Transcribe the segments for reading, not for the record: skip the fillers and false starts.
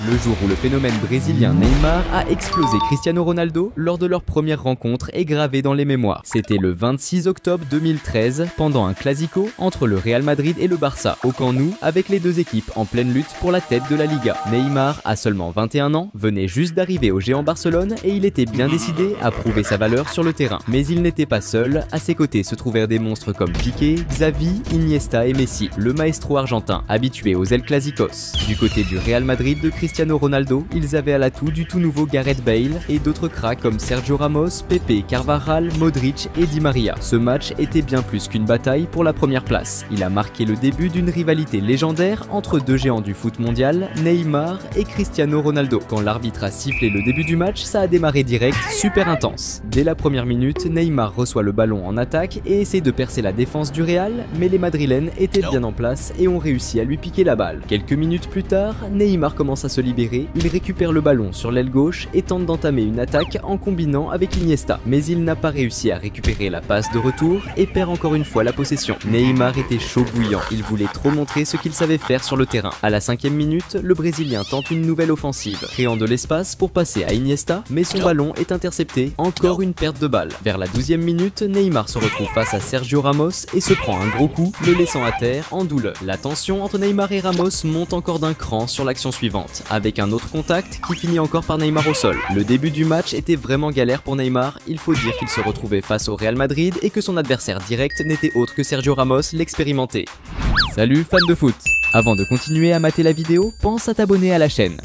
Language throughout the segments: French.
Le jour où le phénomène brésilien Neymar a explosé Cristiano Ronaldo lors de leur première rencontre est gravé dans les mémoires. C'était le 26 octobre 2013, pendant un classico entre le Real Madrid et le Barça, au Camp Nou, avec les deux équipes en pleine lutte pour la tête de la Liga. Neymar, à seulement 21 ans, venait juste d'arriver au géant Barcelone et il était bien décidé à prouver sa valeur sur le terrain. Mais il n'était pas seul, à ses côtés se trouvèrent des monstres comme Piqué, Xavi, Iniesta et Messi, le maestro argentin, habitué aux El Clásicos. Du côté du Real Madrid de Cristiano Ronaldo, ils avaient à l'atout du tout nouveau Gareth Bale et d'autres cracks comme Sergio Ramos, Pepe, Carvajal, Modric et Di Maria. Ce match était bien plus qu'une bataille pour la première place. Il a marqué le début d'une rivalité légendaire entre deux géants du foot mondial, Neymar et Cristiano Ronaldo. Quand l'arbitre a sifflé le début du match, ça a démarré direct, super intense. Dès la première minute, Neymar reçoit le ballon en attaque et essaie de percer la défense du Real, mais les Madrilènes étaient bien en place et ont réussi à lui piquer la balle. Quelques minutes plus tard, Neymar commence à se libérer, il récupère le ballon sur l'aile gauche et tente d'entamer une attaque en combinant avec Iniesta. Mais il n'a pas réussi à récupérer la passe de retour et perd encore une fois la possession. Neymar était chaud bouillant, il voulait trop montrer ce qu'il savait faire sur le terrain. À la 5e minute, le Brésilien tente une nouvelle offensive, créant de l'espace pour passer à Iniesta, mais son ballon est intercepté, encore une perte de balle. Vers la 12e minute, Neymar se retrouve face à Sergio Ramos et se prend un gros coup, le laissant à terre en douleur. La tension entre Neymar et Ramos monte encore d'un cran sur l'action suivante, avec un autre contact qui finit encore par Neymar au sol. Le début du match était vraiment galère pour Neymar, il faut dire qu'il se retrouvait face au Real Madrid et que son adversaire direct n'était autre que Sergio Ramos, l'expérimenté. Salut fans de foot! Avant de continuer à mater la vidéo, pense à t'abonner à la chaîne.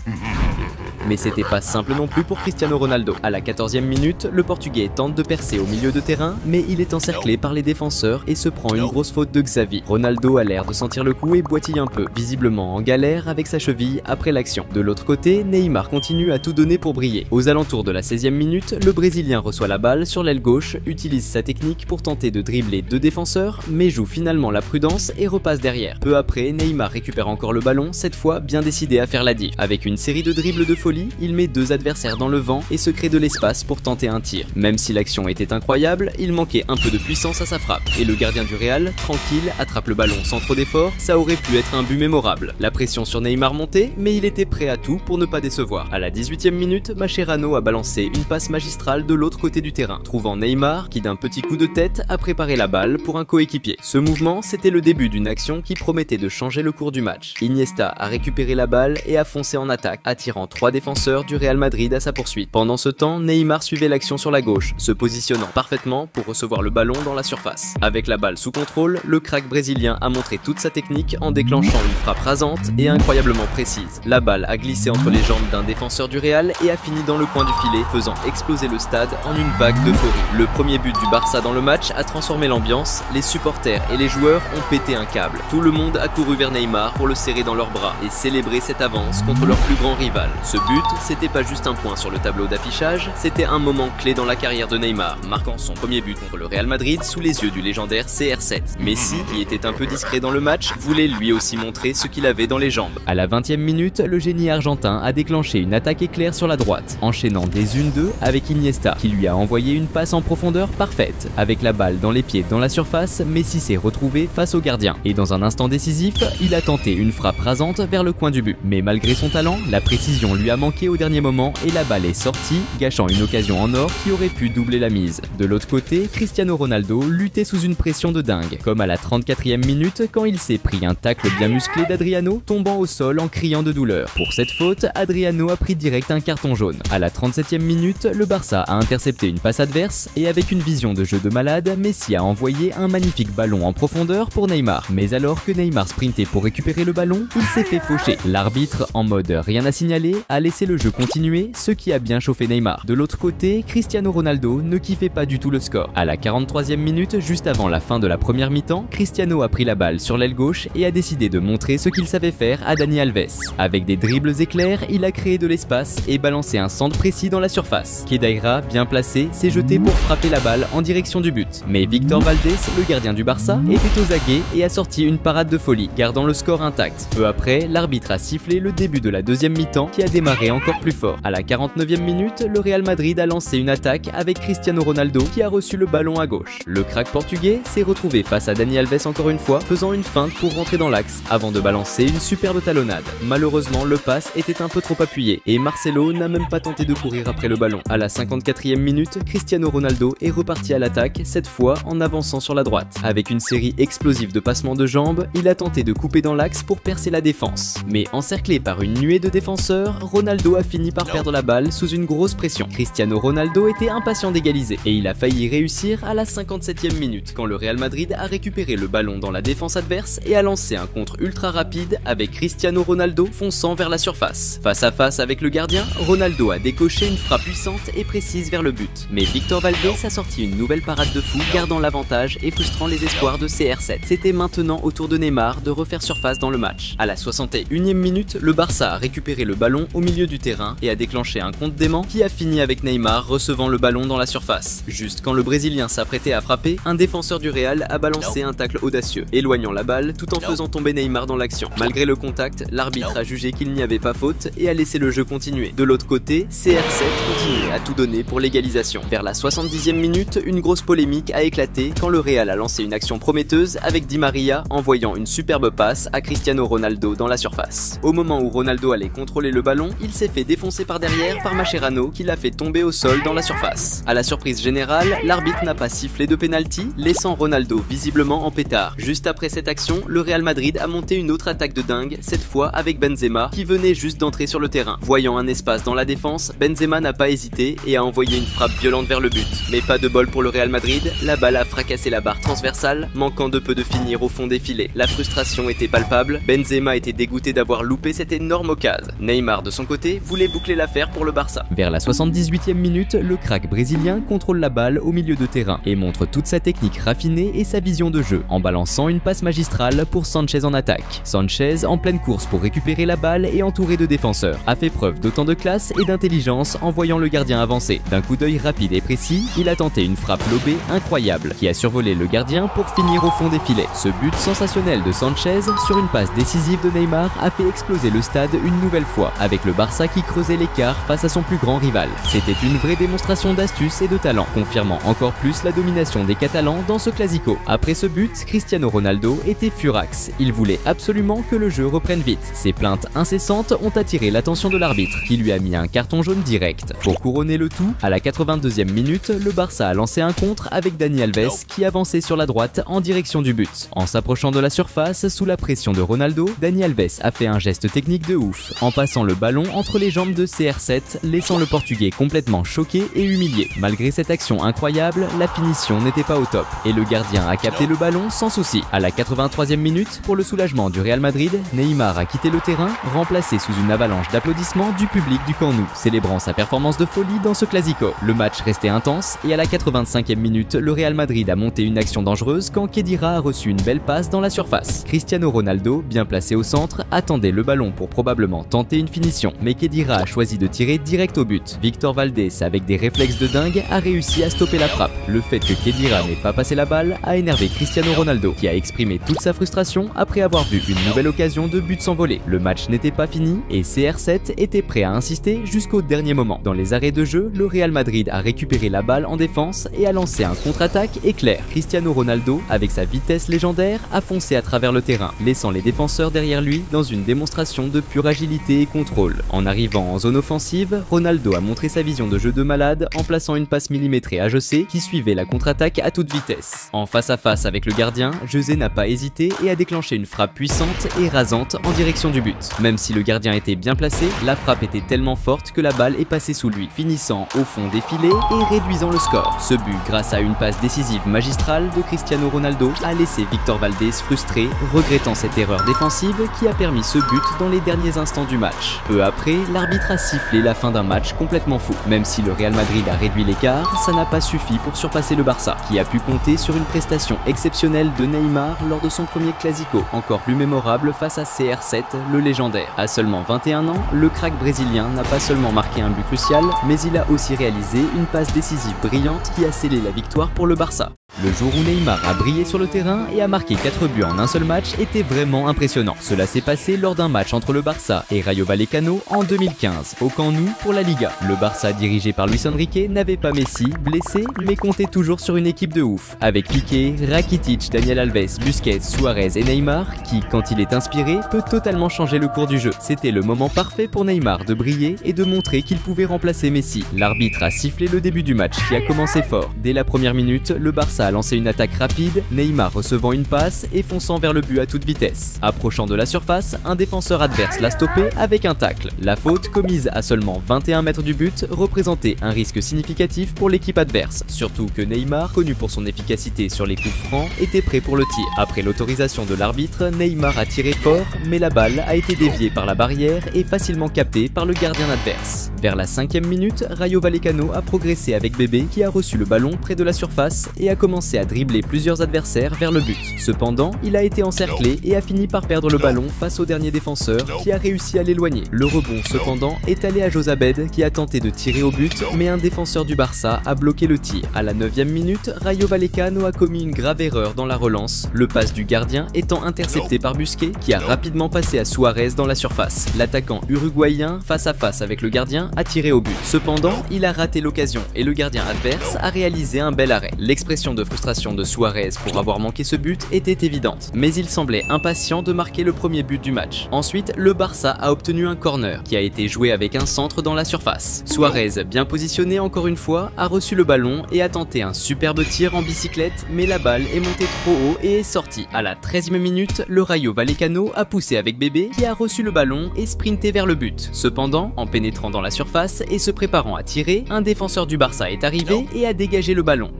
Mais c'était pas simple non plus pour Cristiano Ronaldo. À la 14e minute, le Portugais tente de percer au milieu de terrain, mais il est encerclé par les défenseurs et se prend une grosse faute de Xavi. Ronaldo a l'air de sentir le coup et boitille un peu, visiblement en galère avec sa cheville après l'action. De l'autre côté, Neymar continue à tout donner pour briller. Aux alentours de la 16e minute, le Brésilien reçoit la balle sur l'aile gauche, utilise sa technique pour tenter de dribbler deux défenseurs, mais joue finalement la prudence et repasse derrière. Peu après, Neymar récupère encore le ballon, cette fois bien décidé à faire la diff. Avec une série de dribbles de folie, il met deux adversaires dans le vent et se crée de l'espace pour tenter un tir. Même si l'action était incroyable, il manquait un peu de puissance à sa frappe. Et le gardien du Real, tranquille, attrape le ballon sans trop d'effort, ça aurait pu être un but mémorable. La pression sur Neymar montait, mais il était prêt à tout pour ne pas décevoir. À la 18e minute, Mascherano a balancé une passe magistrale de l'autre côté du terrain, trouvant Neymar qui d'un petit coup de tête a préparé la balle pour un coéquipier. Ce mouvement, c'était le début d'une action qui promettait de changer le cours du match. Iniesta a récupéré la balle et a foncé en attaque, attirant trois défenseurs du Real Madrid à sa poursuite. Pendant ce temps, Neymar suivait l'action sur la gauche, se positionnant parfaitement pour recevoir le ballon dans la surface. Avec la balle sous contrôle, le crack brésilien a montré toute sa technique en déclenchant une frappe rasante et incroyablement précise. La balle a glissé entre les jambes d'un défenseur du Real et a fini dans le coin du filet, faisant exploser le stade en une vague d'euphorie. Le premier but du Barça dans le match a transformé l'ambiance, les supporters et les joueurs ont pété un câble. Tout le monde a couru vers Neymar pour le serrer dans leurs bras et célébrer cette avance contre leur plus grand rival. Ce but, c'était pas juste un point sur le tableau d'affichage, c'était un moment clé dans la carrière de Neymar, marquant son premier but contre le Real Madrid sous les yeux du légendaire CR7. Messi, qui était un peu discret dans le match, voulait lui aussi montrer ce qu'il avait dans les jambes. À la 20e minute, le génie argentin a déclenché une attaque éclair sur la droite, enchaînant des 1-2 avec Iniesta, qui lui a envoyé une passe en profondeur parfaite. Avec la balle dans les pieds dans la surface, Messi s'est retrouvé face au gardien. Et dans un instant décisif, il a tenté une frappe rasante vers le coin du but. Mais malgré son talent, la précision lui a manqué au dernier moment et la balle est sortie, gâchant une occasion en or qui aurait pu doubler la mise. De l'autre côté, Cristiano Ronaldo luttait sous une pression de dingue, comme à la 34e minute quand il s'est pris un tacle bien musclé d'Adriano, tombant au sol en criant de douleur. Pour cette faute, Adriano a pris direct un carton jaune. À la 37e minute, le Barça a intercepté une passe adverse et avec une vision de jeu de malade, Messi a envoyé un magnifique ballon en profondeur pour Neymar. Mais alors que Neymar sprintait pour récupérer le ballon, il s'est fait faucher. L'arbitre, en mode rien à signaler, a laissé le jeu continuer, ce qui a bien chauffé Neymar. De l'autre côté, Cristiano Ronaldo ne kiffait pas du tout le score. À la 43e minute, juste avant la fin de la première mi-temps, Cristiano a pris la balle sur l'aile gauche et a décidé de montrer ce qu'il savait faire à Dani Alves. Avec des dribbles éclairs, il a créé de l'espace et balancé un centre précis dans la surface. Khedira, bien placé, s'est jeté pour frapper la balle en direction du but. Mais Victor Valdés, le gardien du Barça, était aux aguets et a sorti une parade de folie, gardant le score intact. Peu après, l'arbitre a sifflé le début de la deuxième mi-temps qui a démarré démarrer encore plus fort. À la 49e minute, le Real Madrid a lancé une attaque avec Cristiano Ronaldo qui a reçu le ballon à gauche. Le crack portugais s'est retrouvé face à Dani Alves encore une fois, faisant une feinte pour rentrer dans l'axe avant de balancer une superbe talonnade. Malheureusement, le pass était un peu trop appuyé et Marcelo n'a même pas tenté de courir après le ballon. À la 54e minute, Cristiano Ronaldo est reparti à l'attaque, cette fois en avançant sur la droite. Avec une série explosive de passements de jambes, il a tenté de couper dans l'axe pour percer la défense. Mais encerclé par une nuée de défenseurs, Ronaldo a fini par perdre la balle sous une grosse pression. Cristiano Ronaldo était impatient d'égaliser et il a failli réussir à la 57e minute quand le Real Madrid a récupéré le ballon dans la défense adverse et a lancé un contre ultra rapide avec Cristiano Ronaldo fonçant vers la surface. Face à face avec le gardien, Ronaldo a décoché une frappe puissante et précise vers le but. Mais Victor Valdés a sorti une nouvelle parade de fou, gardant l'avantage et frustrant les espoirs de CR7. C'était maintenant au tour de Neymar de refaire surface dans le match. À la 61e minute, le Barça a récupéré le ballon au milieu du terrain et a déclenché un contre dément qui a fini avec Neymar recevant le ballon dans la surface. Juste quand le Brésilien s'apprêtait à frapper, un défenseur du Real a balancé un tacle audacieux, éloignant la balle tout en faisant tomber Neymar dans l'action. Malgré le contact, l'arbitre a jugé qu'il n'y avait pas faute et a laissé le jeu continuer. De l'autre côté, CR7 continuait à tout donner pour l'égalisation. Vers la 70e minute, une grosse polémique a éclaté quand le Real a lancé une action prometteuse avec Di Maria envoyant une superbe passe à Cristiano Ronaldo dans la surface. Au moment où Ronaldo allait contrôler le ballon, il s'est fait défoncer par derrière par Mascherano qui l'a fait tomber au sol dans la surface. À la surprise générale, l'arbitre n'a pas sifflé de pénalty, laissant Ronaldo visiblement en pétard. Juste après cette action, le Real Madrid a monté une autre attaque de dingue, cette fois avec Benzema qui venait juste d'entrer sur le terrain. Voyant un espace dans la défense, Benzema n'a pas hésité et a envoyé une frappe violente vers le but. Mais pas de bol pour le Real Madrid, la balle a fracassé la barre transversale, manquant de peu de finir au fond des filets. La frustration était palpable, Benzema était dégoûté d'avoir loupé cette énorme occasion. Neymar de son côté voulait boucler l'affaire pour le Barça. Vers la 78e minute, le crack brésilien contrôle la balle au milieu de terrain et montre toute sa technique raffinée et sa vision de jeu en balançant une passe magistrale pour Sanchez en attaque. Sanchez, en pleine course pour récupérer la balle et entouré de défenseurs, a fait preuve d'autant de classe et d'intelligence en voyant le gardien avancer. D'un coup d'œil rapide et précis, il a tenté une frappe lobée incroyable qui a survolé le gardien pour finir au fond des filets. Ce but sensationnel de Sanchez sur une passe décisive de Neymar a fait exploser le stade une nouvelle fois, avec le Barça qui creusait l'écart face à son plus grand rival. C'était une vraie démonstration d'astuce et de talent, confirmant encore plus la domination des Catalans dans ce classico. Après ce but, Cristiano Ronaldo était furax. Il voulait absolument que le jeu reprenne vite. Ses plaintes incessantes ont attiré l'attention de l'arbitre, qui lui a mis un carton jaune direct. Pour couronner le tout, à la 82e minute, le Barça a lancé un contre avec Dani Alves qui avançait sur la droite en direction du but. En s'approchant de la surface, sous la pression de Ronaldo, Dani Alves a fait un geste technique de ouf, en passant le ballon entre les jambes de CR7, laissant le Portugais complètement choqué et humilié. Malgré cette action incroyable, la finition n'était pas au top, et le gardien a capté le ballon sans souci. À la 83e minute, pour le soulagement du Real Madrid, Neymar a quitté le terrain, remplacé sous une avalanche d'applaudissements du public du Camp Nou, célébrant sa performance de folie dans ce classico. Le match restait intense, et à la 85e minute, le Real Madrid a monté une action dangereuse quand Khedira a reçu une belle passe dans la surface. Cristiano Ronaldo, bien placé au centre, attendait le ballon pour probablement tenter une finition, mais Khedira a choisi de tirer direct au but. Victor Valdés, avec des réflexes de dingue, a réussi à stopper la frappe. Le fait que Khedira n'ait pas passé la balle a énervé Cristiano Ronaldo, qui a exprimé toute sa frustration après avoir vu une nouvelle occasion de but s'envoler. Le match n'était pas fini et CR7 était prêt à insister jusqu'au dernier moment. Dans les arrêts de jeu, le Real Madrid a récupéré la balle en défense et a lancé un contre-attaque éclair. Cristiano Ronaldo, avec sa vitesse légendaire, a foncé à travers le terrain, laissant les défenseurs derrière lui dans une démonstration de pure agilité et contrôle. En arrivant en zone offensive, Ronaldo a montré sa vision de jeu de malade en plaçant une passe millimétrée à José qui suivait la contre-attaque à toute vitesse. En face à face avec le gardien, José n'a pas hésité et a déclenché une frappe puissante et rasante en direction du but. Même si le gardien était bien placé, la frappe était tellement forte que la balle est passée sous lui, finissant au fond des filets et réduisant le score. Ce but, grâce à une passe décisive magistrale de Cristiano Ronaldo, a laissé Victor Valdés frustré, regrettant cette erreur défensive qui a permis ce but dans les derniers instants du match. Peu après, l'arbitre a sifflé la fin d'un match complètement fou. Même si le Real Madrid a réduit l'écart, ça n'a pas suffi pour surpasser le Barça, qui a pu compter sur une prestation exceptionnelle de Neymar lors de son premier classico, encore plus mémorable face à CR7, le légendaire. À seulement 21 ans, le crack brésilien n'a pas seulement marqué un but crucial, mais il a aussi réalisé une passe décisive brillante qui a scellé la victoire pour le Barça. Le jour où Neymar a brillé sur le terrain et a marqué 4 buts en un seul match était vraiment impressionnant. Cela s'est passé lors d'un match entre le Barça et Rayo Vallecano en 2015, au Camp Nou pour la Liga. Le Barça dirigé par Luis Enrique n'avait pas Messi, blessé, mais comptait toujours sur une équipe de ouf, avec Piqué, Rakitic, Daniel Alves, Busquets, Suarez et Neymar, qui, quand il est inspiré, peut totalement changer le cours du jeu. C'était le moment parfait pour Neymar de briller et de montrer qu'il pouvait remplacer Messi. L'arbitre a sifflé le début du match qui a commencé fort. Dès la première minute, le Barça a lancé une attaque rapide, Neymar recevant une passe et fonçant vers le but à toute vitesse. Approchant de la surface, un défenseur adverse l'a stoppé avec un tacle. La faute, commise à seulement 21 mètres du but, représentait un risque significatif pour l'équipe adverse, surtout que Neymar, connu pour son efficacité sur les coups francs, était prêt pour le tir. Après l'autorisation de l'arbitre, Neymar a tiré fort, mais la balle a été déviée par la barrière et facilement captée par le gardien adverse. Vers la 5e minute, Rayo Vallecano a progressé avec Bébé qui a reçu le ballon près de la surface et a commencé à dribbler plusieurs adversaires vers le but. Cependant, il a été encerclé et a fini par perdre le ballon face au dernier défenseur qui a réussi à l'éloigner. Le rebond cependant est allé à Josabed qui a tenté de tirer au but, mais un défenseur du Barça a bloqué le tir. À la 9e minute, Rayo Vallecano a commis une grave erreur dans la relance, le passe du gardien étant intercepté par Busquets qui a rapidement passé à Suarez dans la surface. L'attaquant uruguayen, face à face avec le gardien, a tiré au but. Cependant, il a raté l'occasion et le gardien adverse a réalisé un bel arrêt. L'expression de frustration de Suarez pour avoir manqué ce but était évidente, mais il semblait impatient de marquer le premier but du match. Ensuite, le Barça a obtenu un corner qui a été joué avec un centre dans la surface. Suarez, bien positionné encore une fois, a reçu le ballon et a tenté un superbe tir en bicyclette, mais la balle est montée trop haut et est sortie. À la 13e minute, le Rayo Vallecano a poussé avec Bébé qui a reçu le ballon et sprinté vers le but. Cependant, en pénétrant dans la surface et se préparant à tirer, un défenseur du Barça est arrivé et a dégagé le ballon.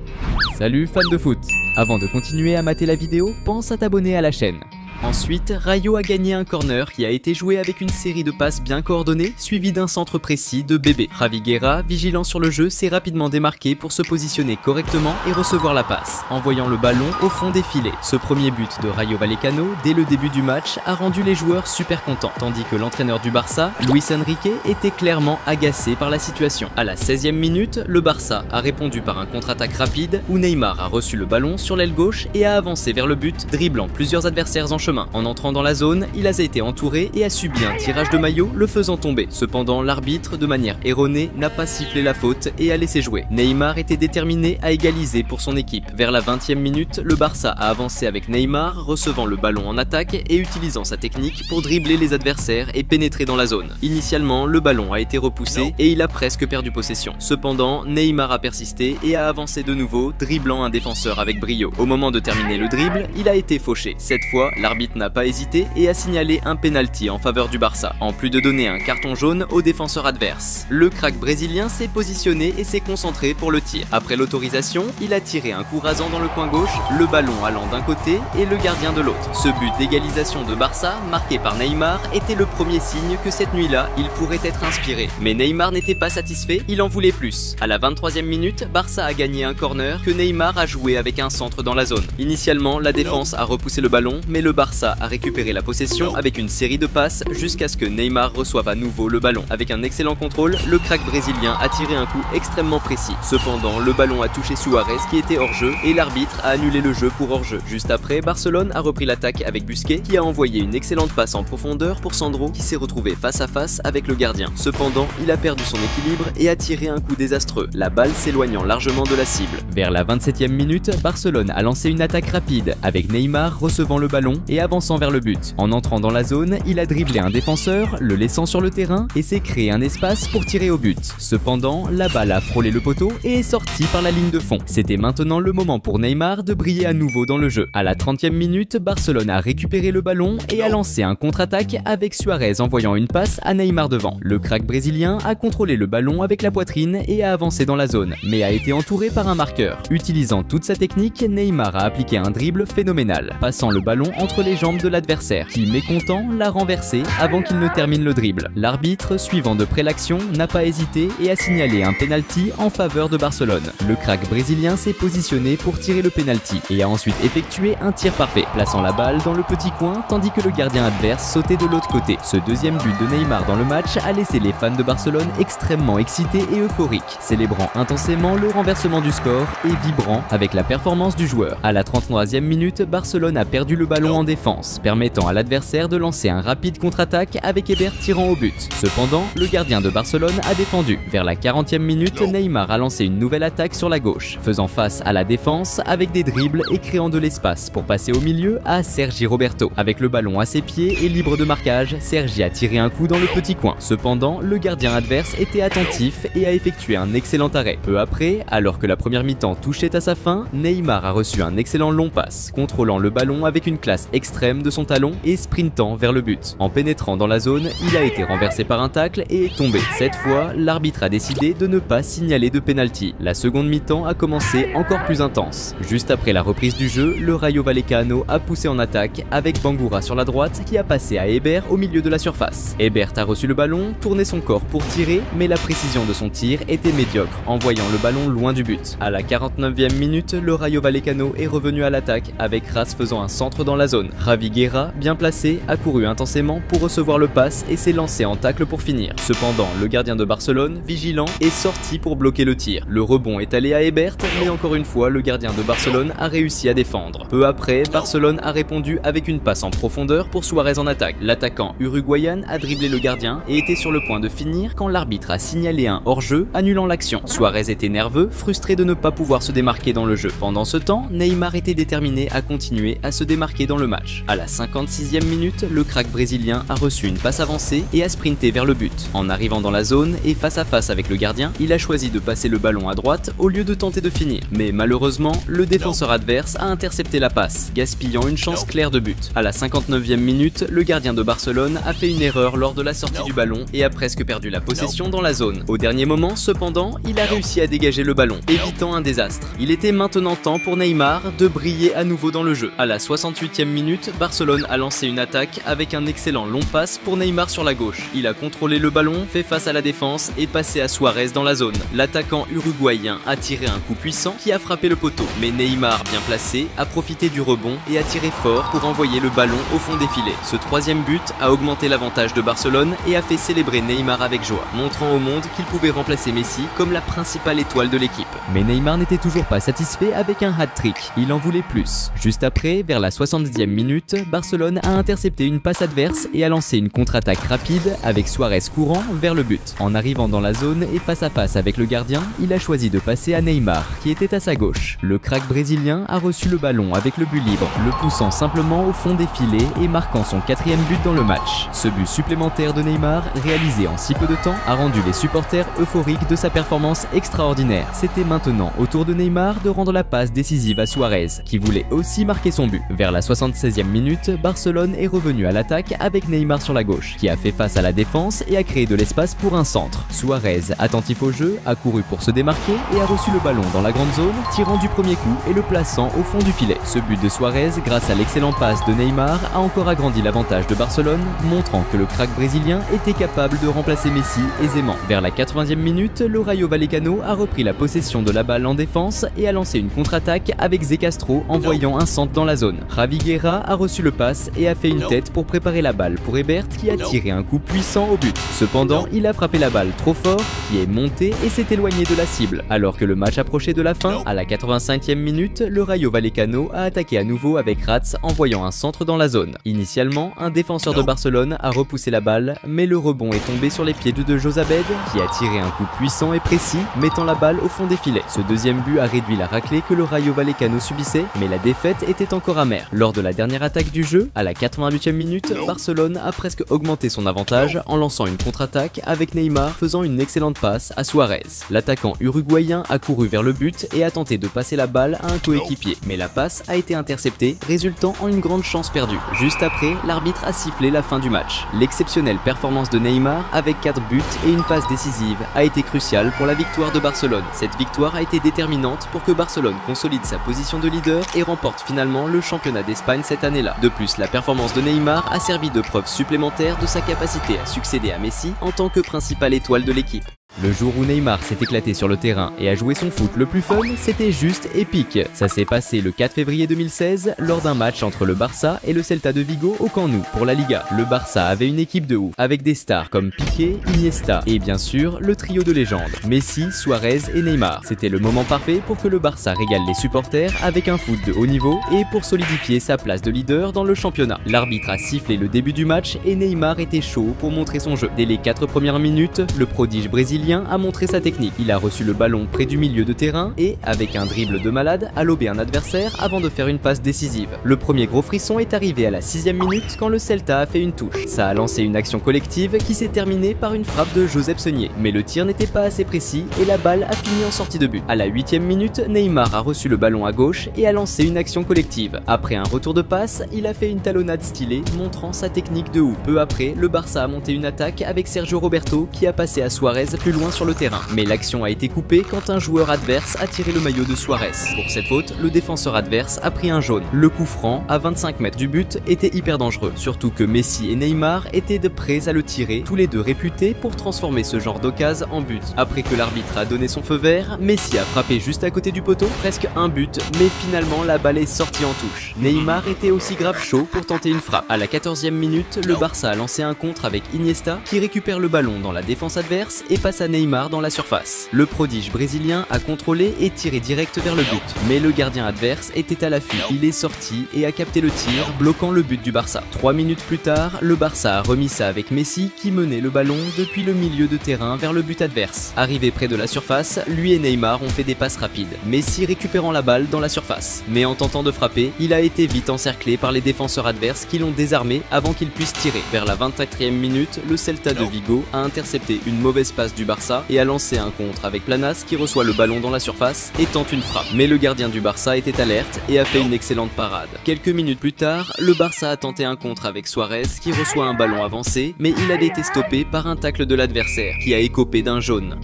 Salut fans de foot! Avant de continuer à mater la vidéo, pense à t'abonner à la chaîne. Ensuite, Rayo a gagné un corner qui a été joué avec une série de passes bien coordonnées, suivi d'un centre précis de Bébé. Javi Guerra, vigilant sur le jeu, s'est rapidement démarqué pour se positionner correctement et recevoir la passe, envoyant le ballon au fond des filets. Ce premier but de Rayo Vallecano, dès le début du match, a rendu les joueurs super contents, tandis que l'entraîneur du Barça, Luis Enrique, était clairement agacé par la situation. À la 16e minute, le Barça a répondu par un contre-attaque rapide où Neymar a reçu le ballon sur l'aile gauche et a avancé vers le but, dribblant plusieurs adversaires en chemin. En entrant dans la zone, il a été entouré et a subi un tirage de maillot le faisant tomber. Cependant, l'arbitre, de manière erronée, n'a pas sifflé la faute et a laissé jouer. Neymar était déterminé à égaliser pour son équipe. Vers la 20e minute, le Barça a avancé avec Neymar, recevant le ballon en attaque et utilisant sa technique pour dribbler les adversaires et pénétrer dans la zone. Initialement, le ballon a été repoussé et il a presque perdu possession. Cependant, Neymar a persisté et a avancé de nouveau, dribblant un défenseur avec brio. Au moment de terminer le dribble, il a été fauché. Cette fois, l'arbitre n'a pas hésité et a signalé un penalty en faveur du Barça, en plus de donner un carton jaune au défenseur adverse. Le crack brésilien s'est positionné et s'est concentré pour le tir. Après l'autorisation, il a tiré un coup rasant dans le coin gauche, le ballon allant d'un côté et le gardien de l'autre. Ce but d'égalisation de Barça, marqué par Neymar, était le premier signe que cette nuit-là, il pourrait être inspiré. Mais Neymar n'était pas satisfait, il en voulait plus. À la 23e minute, Barça a gagné un corner que Neymar a joué avec un centre dans la zone. Initialement, la défense a repoussé le ballon, mais le Barça a récupéré la possession avec une série de passes jusqu'à ce que Neymar reçoive à nouveau le ballon. Avec un excellent contrôle, le crack brésilien a tiré un coup extrêmement précis. Cependant, le ballon a touché Suarez qui était hors jeu et l'arbitre a annulé le jeu pour hors jeu. Juste après, Barcelone a repris l'attaque avec Busquets qui a envoyé une excellente passe en profondeur pour Sandro qui s'est retrouvé face à face avec le gardien. Cependant, il a perdu son équilibre et a tiré un coup désastreux, la balle s'éloignant largement de la cible. Vers la 27e minute, Barcelone a lancé une attaque rapide avec Neymar recevant le ballon et avançant vers le but. En entrant dans la zone, il a dribblé un défenseur, le laissant sur le terrain et s'est créé un espace pour tirer au but. Cependant, la balle a frôlé le poteau et est sortie par la ligne de fond. C'était maintenant le moment pour Neymar de briller à nouveau dans le jeu. À la 30e minute, Barcelone a récupéré le ballon et a lancé un contre-attaque avec Suarez envoyant une passe à Neymar devant. Le crack brésilien a contrôlé le ballon avec la poitrine et a avancé dans la zone, mais a été entouré par un marqueur. Utilisant toute sa technique, Neymar a appliqué un dribble phénoménal, passant le ballon entre entre les jambes de l'adversaire, qui, mécontent, l'a renversé avant qu'il ne termine le dribble. L'arbitre, suivant de près l'action, n'a pas hésité et a signalé un penalty en faveur de Barcelone. Le crack brésilien s'est positionné pour tirer le penalty et a ensuite effectué un tir parfait, plaçant la balle dans le petit coin tandis que le gardien adverse sautait de l'autre côté. Ce deuxième but de Neymar dans le match a laissé les fans de Barcelone extrêmement excités et euphoriques, célébrant intensément le renversement du score et vibrant avec la performance du joueur. À la 33e minute, Barcelone a perdu le ballon en défense, permettant à l'adversaire de lancer un rapide contre-attaque avec Hébert tirant au but. Cependant, le gardien de Barcelone a défendu. Vers la 40e minute, Neymar a lancé une nouvelle attaque sur la gauche, faisant face à la défense avec des dribbles et créant de l'espace pour passer au milieu à Sergi Roberto. Avec le ballon à ses pieds et libre de marquage, Sergi a tiré un coup dans le petit coin. Cependant, le gardien adverse était attentif et a effectué un excellent arrêt. Peu après, alors que la première mi-temps touchait à sa fin, Neymar a reçu un excellent long passe, contrôlant le ballon avec une classe extrême de son talon et sprintant vers le but. En pénétrant dans la zone, il a été renversé par un tacle et est tombé. Cette fois, l'arbitre a décidé de ne pas signaler de penalty. La seconde mi-temps a commencé encore plus intense. Juste après la reprise du jeu, le Rayo Vallecano a poussé en attaque avec Bangoura sur la droite qui a passé à Hébert au milieu de la surface. Hébert a reçu le ballon, tourné son corps pour tirer, mais la précision de son tir était médiocre, envoyant le ballon loin du but. À la 49e minute, le Rayo Vallecano est revenu à l'attaque avec Ras faisant un centre dans la zone. Javi Guerra, bien placé, a couru intensément pour recevoir le pass et s'est lancé en tacle pour finir. Cependant, le gardien de Barcelone, vigilant, est sorti pour bloquer le tir. Le rebond est allé à Hébert, mais encore une fois, le gardien de Barcelone a réussi à défendre. Peu après, Barcelone a répondu avec une passe en profondeur pour Suarez en attaque. L'attaquant uruguayen a dribblé le gardien et était sur le point de finir quand l'arbitre a signalé un hors-jeu, annulant l'action. Suarez était nerveux, frustré de ne pas pouvoir se démarquer dans le jeu. Pendant ce temps, Neymar était déterminé à continuer à se démarquer dans le match. À la 56e minute, le crack brésilien a reçu une passe avancée et a sprinté vers le but. En arrivant dans la zone et face à face avec le gardien, il a choisi de passer le ballon à droite au lieu de tenter de finir. Mais malheureusement, le défenseur adverse a intercepté la passe, gaspillant une chance claire de but. À la 59e minute, le gardien de Barcelone a fait une erreur lors de la sortie du ballon et a presque perdu la possession dans la zone. Au dernier moment, cependant, il a réussi à dégager le ballon, évitant un désastre. Il était maintenant temps pour Neymar de briller à nouveau dans le jeu. À la 68e minute, Barcelone a lancé une attaque avec un excellent long passe pour Neymar sur la gauche. Il a contrôlé le ballon, fait face à la défense et passé à Suarez dans la zone. L'attaquant uruguayen a tiré un coup puissant qui a frappé le poteau, mais Neymar, bien placé, a profité du rebond et a tiré fort pour envoyer le ballon au fond des filets. Ce troisième but a augmenté l'avantage de Barcelone et a fait célébrer Neymar avec joie, montrant au monde qu'il pouvait remplacer Messi comme la principale étoile de l'équipe. Mais Neymar n'était toujours pas satisfait avec un hat-trick, il en voulait plus. Juste après, vers la 70e minute, Barcelone a intercepté une passe adverse et a lancé une contre-attaque rapide avec Suarez courant vers le but. En arrivant dans la zone et face à face avec le gardien, il a choisi de passer à Neymar, qui était à sa gauche. Le crack brésilien a reçu le ballon avec le but libre, le poussant simplement au fond des filets et marquant son 4e but dans le match. Ce but supplémentaire de Neymar, réalisé en si peu de temps, a rendu les supporters euphoriques de sa performance extraordinaire. C'était maintenant au tour de Neymar de rendre la passe décisive à Suarez, qui voulait aussi marquer son but. Vers la 76e minute, Barcelone est revenu à l'attaque avec Neymar sur la gauche, qui a fait face à la défense et a créé de l'espace pour un centre. Suarez, attentif au jeu, a couru pour se démarquer et a reçu le ballon dans la grande zone, tirant du premier coup et le plaçant au fond du filet. Ce but de Suarez, grâce à l'excellent passe de Neymar, a encore agrandi l'avantage de Barcelone, montrant que le crack brésilien était capable de remplacer Messi aisément. Vers la 80e minute, le Rayo Vallecano a repris la possession de la balle en défense et a lancé une contre-attaque avec Zé Castro envoyant un centre dans la zone. Javi Guerra a reçu le pass et a fait une tête pour préparer la balle pour Hébert qui a tiré un coup puissant au but. Cependant, il a frappé la balle trop fort, qui est montée et s'est éloigné de la cible. Alors que le match approchait de la fin, à la 85e minute, le Rayo Vallecano a attaqué à nouveau avec Rats envoyant un centre dans la zone. Initialement, un défenseur de Barcelone a repoussé la balle, mais le rebond est tombé sur les pieds de Josabed qui a tiré un coup puissant et précis, mettant la balle au fond des filets. Ce deuxième but a réduit la raclée que le Rayo Vallecano subissait, mais la défaite était encore amère. Lors de la dernière attaque du jeu, à la 88e minute, Barcelone a presque augmenté son avantage en lançant une contre-attaque avec Neymar faisant une excellente passe à Suarez. L'attaquant uruguayen a couru vers le but et a tenté de passer la balle à un coéquipier, mais la passe a été interceptée, résultant en une grande chance perdue. Juste après, l'arbitre a sifflé la fin du match. L'exceptionnelle performance de Neymar avec 4 buts et une passe décisive a été cruciale pour la victoire de Barcelone. Cette victoire a été déterminante pour que Barcelone consolide sa position de leader et remporte finalement le championnat d'Espagne cette cette année-là. De plus, la performance de Neymar a servi de preuve supplémentaire de sa capacité à succéder à Messi en tant que principale étoile de l'équipe. Le jour où Neymar s'est éclaté sur le terrain et a joué son foot le plus fun, c'était juste épique. Ça s'est passé le 4 février 2016 lors d'un match entre le Barça et le Celta de Vigo au Camp Nou pour la Liga. Le Barça avait une équipe de ouf, avec des stars comme Piqué, Iniesta et bien sûr le trio de légende, Messi, Suarez et Neymar. C'était le moment parfait pour que le Barça régale les supporters avec un foot de haut niveau et pour solidifier sa place de leader dans le championnat. L'arbitre a sifflé le début du match et Neymar était chaud pour montrer son jeu. Dès les 4 premières minutes, le prodige brésilien a montré sa technique. Il a reçu le ballon près du milieu de terrain et, avec un dribble de malade, a lobé un adversaire avant de faire une passe décisive. Le premier gros frisson est arrivé à la 6e minute quand le Celta a fait une touche. Ça a lancé une action collective qui s'est terminée par une frappe de Josep Seunier. Mais le tir n'était pas assez précis et la balle a fini en sortie de but. À la 8e minute, Neymar a reçu le ballon à gauche et a lancé une action collective. Après un retour de passe, il a fait une talonnade stylée, montrant sa technique de ouf. Peu après, le Barça a monté une attaque avec Sergio Roberto qui a passé à Suarez plus loin sur le terrain. Mais l'action a été coupée quand un joueur adverse a tiré le maillot de Suarez. Pour cette faute, le défenseur adverse a pris un jaune. Le coup franc, à 25 mètres du but, était hyper dangereux. Surtout que Messi et Neymar étaient de prêts à le tirer, tous les deux réputés pour transformer ce genre d'occasion en but. Après que l'arbitre a donné son feu vert, Messi a frappé juste à côté du poteau, presque un but, mais finalement la balle est sortie en touche. Neymar était aussi grave chaud pour tenter une frappe. À la 14e minute, le Barça a lancé un contre avec Iniesta qui récupère le ballon dans la défense adverse et passe à Neymar dans la surface. Le prodige brésilien a contrôlé et tiré direct vers le but, mais le gardien adverse était à l'affût. Il est sorti et a capté le tir, bloquant le but du Barça. 3 minutes plus tard, le Barça a remis ça avec Messi qui menait le ballon depuis le milieu de terrain vers le but adverse. Arrivé près de la surface, lui et Neymar ont fait des passes rapides, Messi récupérant la balle dans la surface. Mais en tentant de frapper, il a été vite encerclé par les défenseurs adverses qui l'ont désarmé avant qu'il puisse tirer. Vers la 24e minute, le Celta de Vigo a intercepté une mauvaise passe du Barça et a lancé un contre avec Planas qui reçoit le ballon dans la surface et tente une frappe. Mais le gardien du Barça était alerte et a fait une excellente parade. Quelques minutes plus tard, le Barça a tenté un contre avec Suarez qui reçoit un ballon avancé, mais il avait été stoppé par un tacle de l'adversaire qui a écopé d'un jaune.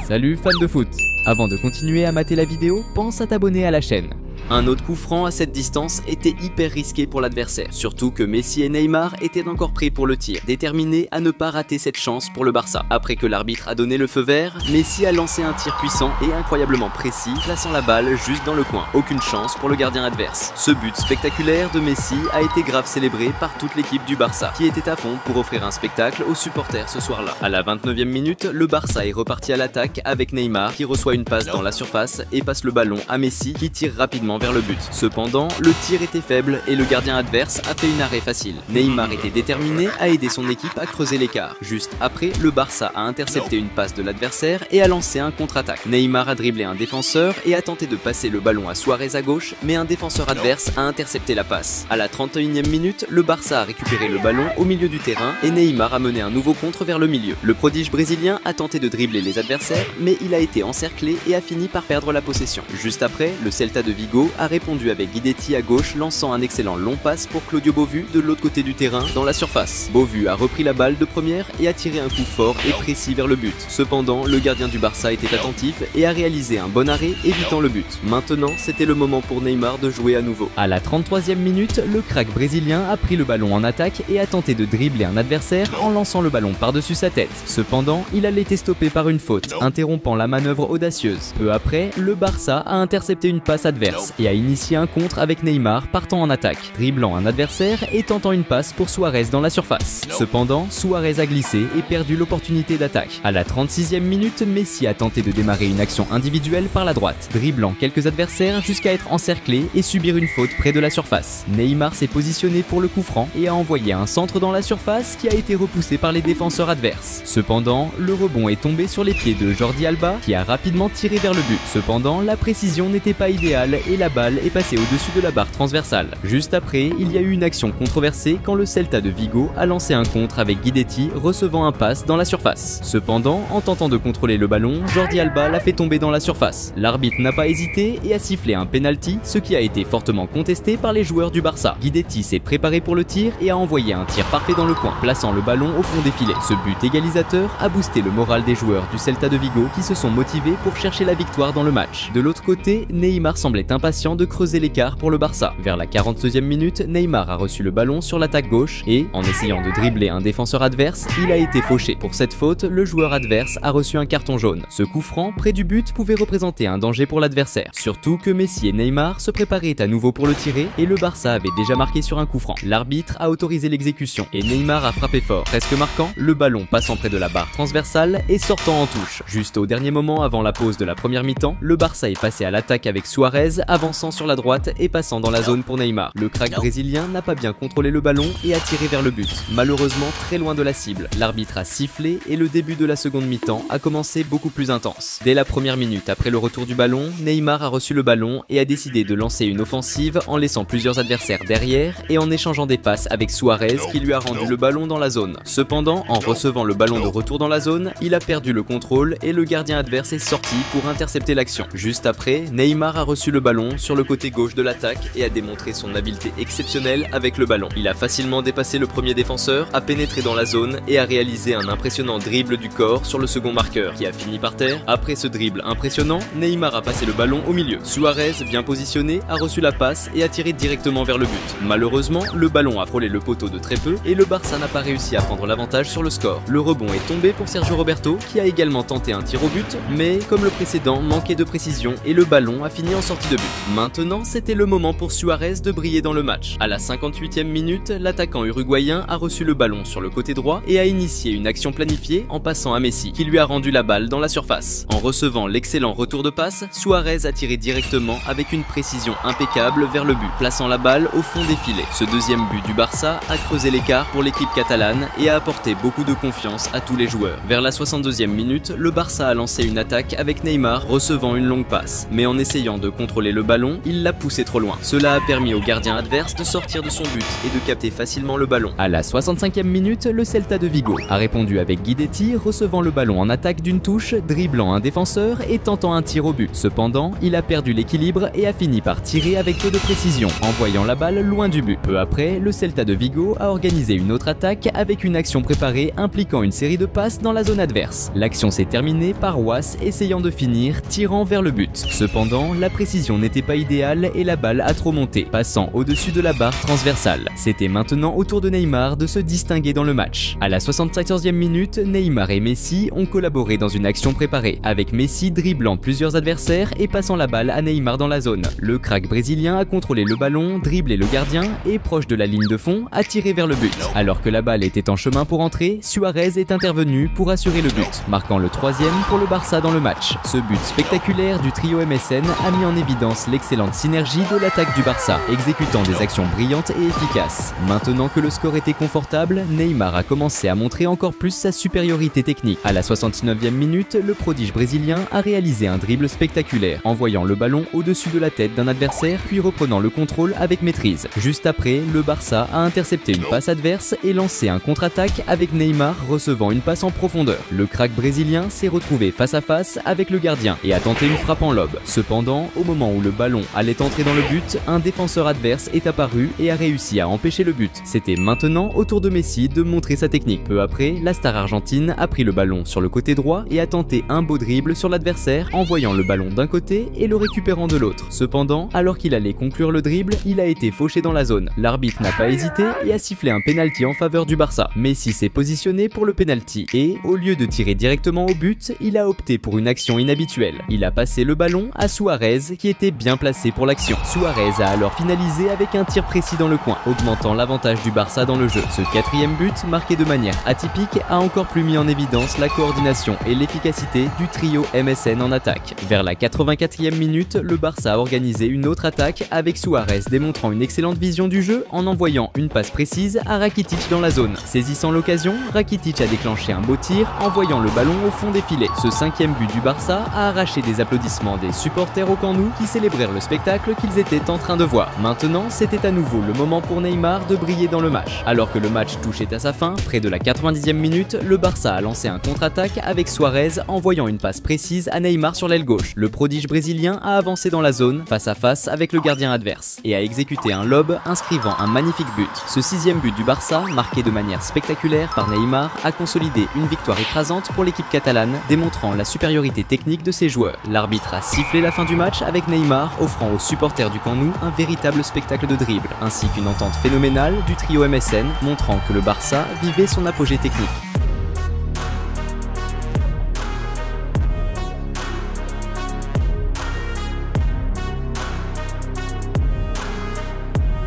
Salut fans de foot! Avant de continuer à mater la vidéo, pense à t'abonner à la chaîne. Un autre coup franc à cette distance était hyper risqué pour l'adversaire, surtout que Messi et Neymar étaient encore prêts pour le tir, déterminés à ne pas rater cette chance pour le Barça. Après que l'arbitre a donné le feu vert, Messi a lancé un tir puissant et incroyablement précis, plaçant la balle juste dans le coin. Aucune chance pour le gardien adverse. Ce but spectaculaire de Messi a été grave célébré par toute l'équipe du Barça, qui était à fond pour offrir un spectacle aux supporters ce soir-là. À la 29e minute, le Barça est reparti à l'attaque avec Neymar qui reçoit une passe dans la surface et passe le ballon à Messi qui tire rapidement vers le but. Cependant, le tir était faible et le gardien adverse a fait une arrêt facile. Neymar était déterminé à aider son équipe à creuser l'écart. Juste après, le Barça a intercepté une passe de l'adversaire et a lancé un contre-attaque. Neymar a dribblé un défenseur et a tenté de passer le ballon à Suarez à gauche, mais un défenseur adverse a intercepté la passe. À la 31e minute, le Barça a récupéré le ballon au milieu du terrain et Neymar a mené un nouveau contre vers le milieu. Le prodige brésilien a tenté de dribbler les adversaires, mais il a été encerclé et a fini par perdre la possession. Juste après, le Celta de Vigo a répondu avec Guidetti à gauche, lançant un excellent long passe pour Claudio Bovu de l'autre côté du terrain dans la surface. Bovu a repris la balle de première et a tiré un coup fort et précis vers le but. Cependant, le gardien du Barça était attentif et a réalisé un bon arrêt évitant le but. Maintenant, c'était le moment pour Neymar de jouer à nouveau. À la 33e minute, le crack brésilien a pris le ballon en attaque et a tenté de dribbler un adversaire en lançant le ballon par-dessus sa tête. Cependant, il a été stoppé par une faute, interrompant la manœuvre audacieuse. Peu après, le Barça a intercepté une passe adverse et a initié un contre avec Neymar partant en attaque, dribblant un adversaire et tentant une passe pour Suarez dans la surface. Cependant, Suarez a glissé et perdu l'opportunité d'attaque. À la 36e minute, Messi a tenté de démarrer une action individuelle par la droite, dribblant quelques adversaires jusqu'à être encerclé et subir une faute près de la surface. Neymar s'est positionné pour le coup franc et a envoyé un centre dans la surface qui a été repoussé par les défenseurs adverses. Cependant, le rebond est tombé sur les pieds de Jordi Alba qui a rapidement tiré vers le but. Cependant, la précision n'était pas idéale et la balle est passée au-dessus de la barre transversale. Juste après, il y a eu une action controversée quand le Celta de Vigo a lancé un contre avec Guidetti recevant un pass dans la surface. Cependant, en tentant de contrôler le ballon, Jordi Alba l'a fait tomber dans la surface. L'arbitre n'a pas hésité et a sifflé un penalty, ce qui a été fortement contesté par les joueurs du Barça. Guidetti s'est préparé pour le tir et a envoyé un tir parfait dans le coin, plaçant le ballon au fond des filets. Ce but égalisateur a boosté le moral des joueurs du Celta de Vigo qui se sont motivés pour chercher la victoire dans le match. De l'autre côté, Neymar semblait impatient impatient de creuser l'écart pour le Barça. Vers la 42e minute, Neymar a reçu le ballon sur l'attaque gauche et, en essayant de dribbler un défenseur adverse, il a été fauché. Pour cette faute, le joueur adverse a reçu un carton jaune. Ce coup franc, près du but, pouvait représenter un danger pour l'adversaire. Surtout que Messi et Neymar se préparaient à nouveau pour le tirer et le Barça avait déjà marqué sur un coup franc. L'arbitre a autorisé l'exécution et Neymar a frappé fort, presque marquant, le ballon passant près de la barre transversale et sortant en touche. Juste au dernier moment avant la pause de la première mi-temps, le Barça est passé à l'attaque avec Suarez, avançant sur la droite et passant dans la zone pour Neymar. Le crack brésilien n'a pas bien contrôlé le ballon et a tiré vers le but. Malheureusement très loin de la cible. L'arbitre a sifflé et le début de la seconde mi-temps a commencé beaucoup plus intense. Dès la première minute après le retour du ballon, Neymar a reçu le ballon et a décidé de lancer une offensive en laissant plusieurs adversaires derrière et en échangeant des passes avec Suarez qui lui a rendu le ballon dans la zone. Cependant, en recevant le ballon de retour dans la zone, il a perdu le contrôle et le gardien adverse est sorti pour intercepter l'action. Juste après, Neymar a reçu le ballon sur le côté gauche de l'attaque et a démontré son habileté exceptionnelle avec le ballon. Il a facilement dépassé le premier défenseur, a pénétré dans la zone et a réalisé un impressionnant dribble du corps sur le second marqueur qui a fini par terre. Après ce dribble impressionnant, Neymar a passé le ballon au milieu. Suarez, bien positionné, a reçu la passe et a tiré directement vers le but. Malheureusement, le ballon a frôlé le poteau de très peu et le Barça n'a pas réussi à prendre l'avantage sur le score. Le rebond est tombé pour Sergio Roberto qui a également tenté un tir au but, mais comme le précédent, manquait de précision et le ballon a fini en sortie de but. Maintenant, c'était le moment pour Suarez de briller dans le match. À la 58e minute, l'attaquant uruguayen a reçu le ballon sur le côté droit et a initié une action planifiée en passant à Messi, qui lui a rendu la balle dans la surface. En recevant l'excellent retour de passe, Suarez a tiré directement avec une précision impeccable vers le but, plaçant la balle au fond des filets. Ce deuxième but du Barça a creusé l'écart pour l'équipe catalane et a apporté beaucoup de confiance à tous les joueurs. Vers la 62e minute, le Barça a lancé une attaque avec Neymar recevant une longue passe, mais en essayant de contrôler le ballon, il l'a poussé trop loin. Cela a permis au gardien adverse de sortir de son but et de capter facilement le ballon. À la 65e minute, le Celta de Vigo a répondu avec Guidetti, recevant le ballon en attaque d'une touche, dribblant un défenseur et tentant un tir au but. Cependant, il a perdu l'équilibre et a fini par tirer avec peu de précision, envoyant la balle loin du but. Peu après, le Celta de Vigo a organisé une autre attaque avec une action préparée impliquant une série de passes dans la zone adverse. L'action s'est terminée par Was essayant de finir, tirant vers le but. Cependant, la précision n'était pas idéale et la balle a trop monté, passant au-dessus de la barre transversale. C'était maintenant au tour de Neymar de se distinguer dans le match. À la 74e minute, Neymar et Messi ont collaboré dans une action préparée, avec Messi dribblant plusieurs adversaires et passant la balle à Neymar dans la zone. Le crack brésilien a contrôlé le ballon, dribblé le gardien et, proche de la ligne de fond, a tiré vers le but. Alors que la balle était en chemin pour entrer, Suarez est intervenu pour assurer le but, marquant le 3e pour le Barça dans le match. Ce but spectaculaire du trio MSN a mis en évidence l'excellente synergie de l'attaque du Barça, exécutant des actions brillantes et efficaces. Maintenant que le score était confortable, Neymar a commencé à montrer encore plus sa supériorité technique. À la 69e minute, le prodige brésilien a réalisé un dribble spectaculaire, envoyant le ballon au-dessus de la tête d'un adversaire puis reprenant le contrôle avec maîtrise. Juste après, le Barça a intercepté une passe adverse et lancé un contre-attaque avec Neymar recevant une passe en profondeur. Le crack brésilien s'est retrouvé face à face avec le gardien et a tenté une frappe en lob. Cependant, au moment où le ballon allait entrer dans le but, un défenseur adverse est apparu et a réussi à empêcher le but. C'était maintenant au tour de Messi de montrer sa technique. Peu après, la star argentine a pris le ballon sur le côté droit et a tenté un beau dribble sur l'adversaire, envoyant le ballon d'un côté et le récupérant de l'autre. Cependant, alors qu'il allait conclure le dribble, il a été fauché dans la zone. L'arbitre n'a pas hésité et a sifflé un penalty en faveur du Barça. Messi s'est positionné pour le penalty et, au lieu de tirer directement au but, il a opté pour une action inhabituelle. Il a passé le ballon à Suarez qui était bien placé pour l'action. Suarez a alors finalisé avec un tir précis dans le coin, augmentant l'avantage du Barça dans le jeu. Ce 4e but, marqué de manière atypique, a encore plus mis en évidence la coordination et l'efficacité du trio MSN en attaque. Vers la 84e minute, le Barça a organisé une autre attaque avec Suarez démontrant une excellente vision du jeu en envoyant une passe précise à Rakitic dans la zone. Saisissant l'occasion, Rakitic a déclenché un beau tir, envoyant le ballon au fond des filets. Ce 5e but du Barça a arraché des applaudissements des supporters au Camp Nou qui célébrèrent le spectacle qu'ils étaient en train de voir. Maintenant, c'était à nouveau le moment pour Neymar de briller dans le match. Alors que le match touchait à sa fin, près de la 90e minute, le Barça a lancé un contre-attaque avec Suarez envoyant une passe précise à Neymar sur l'aile gauche. Le prodige brésilien a avancé dans la zone, face à face avec le gardien adverse, et a exécuté un lob inscrivant un magnifique but. Ce 6e but du Barça, marqué de manière spectaculaire par Neymar, a consolidé une victoire écrasante pour l'équipe catalane, démontrant la supériorité technique de ses joueurs. L'arbitre a sifflé la fin du match avec Neymar Neymar, offrant aux supporters du Camp Nou un véritable spectacle de dribble, ainsi qu'une entente phénoménale du trio MSN, montrant que le Barça vivait son apogée technique.